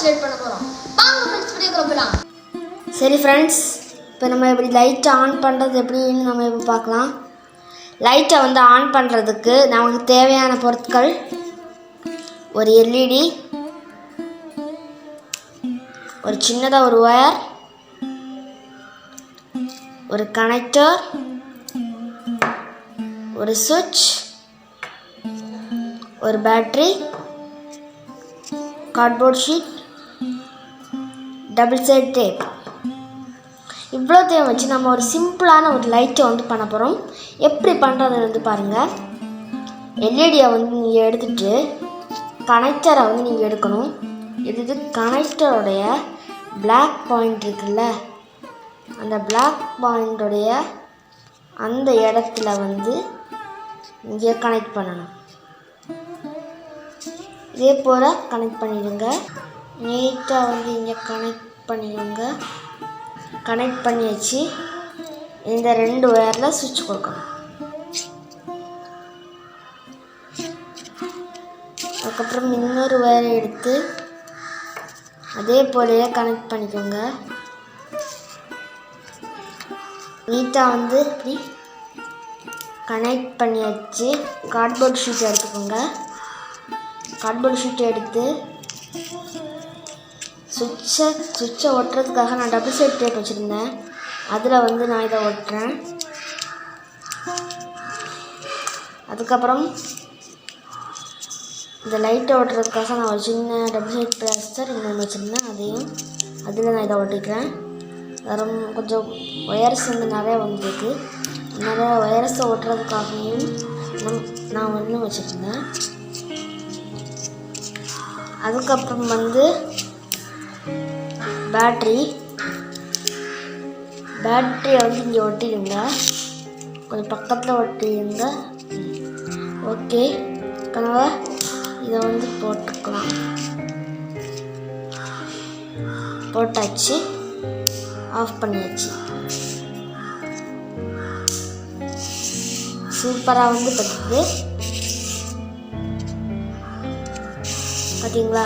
Start பண்ண போகிறோம். வாங்க ஃப்ரெண்ட்ஸ் வீடியோக்குள்ள போகலாம். சரி ஃப்ரெண்ட்ஸ், இப்போ நம்ம எப்படி லைட்டை ஆன் பண்ணுறது எப்படின்னு நம்ம இப்போ பார்க்கலாம். லைட்டை வந்து ஆன் பண்ணுறதுக்கு நமக்கு தேவையான பொருட்கள் ஒரு எல்இடி, ஒரு சின்னதாக ஒரு ஒயர், ஒரு கனெக்டர், ஒரு சுவிட்ச், ஒரு battery, cardboard sheet, double side tape. இவ்வளோத்தையும் வச்சு நம்ம ஒரு சிம்பிளான ஒரு லைட்டை வந்து பண்ண போகிறோம். எப்படி பண்ணுறது வந்து பாருங்கள். எல்இடியை வந்து நீங்கள் எடுத்துகிட்டு கனெக்டரை வந்து நீங்கள் எடுக்கணும். இது கனெக்டருடைய பிளாக் பாயிண்ட் இருக்குல்ல, அந்த பிளாக் பாயிண்ட்டுடைய அந்த இடத்துல வந்து இங்கே கனெக்ட் பண்ணணும். இதே போல் கனெக்ட் பண்ணிடுங்க. நீட்டாக வந்து இங்கே கனெக்ட் பண்ணிடுங்க. கனெக்ட் பண்ணி வச்சு இந்த 2 ஒயரில் சுவிட்ச் கொடுக்கணும். அதுக்கப்புறம் இன்னொரு ஒயரை எடுத்து அதே போலயே கனெக்ட் பண்ணிக்கோங்க. நீட்டாக வந்து இப்படி கனெக்ட் பண்ணி வச்சு கார்ட்போர்ட் ஷீட் எடுத்துக்கோங்க. கார்ட்போர்ட் ஷீட்டை எடுத்து சுவிட்சை ஒட்டுறதுக்காக நான் டபுள் சைட் டேப் வச்சுருந்தேன். அதில் வந்து நான் இதை ஒட்டுறேன். அதுக்கப்புறம் இந்த லைட்டை ஒட்டுறதுக்காக நான் ஒரு சின்ன டபுள் சைட் பிளாஸ்டர் இன்னொன்று வச்சுருந்தேன். அதில் நான் இதை ஒட்டிக்கிறேன். கொஞ்சம் ஒயர்ஸ் வந்து நிறையா வந்துருக்கு. நிறையா ஒயர்ஸை ஒட்டுறதுக்காகவும் நான் ஒன்று வச்சுருந்தேன். அதுக்கப்புறம் வந்து பேட்ரியை வந்து இங்கே ஒட்டிடுங்க. கொஞ்சம் பக்கத்தில் ஒட்டிடுங்க. ஓகே, கனவா இதை வந்து போட்டுக்கலாம். போட்டாச்சு, ஆஃப் பண்ணியாச்சு. சூப்பராக வந்து பட்டுது பார்த்தீங்களா?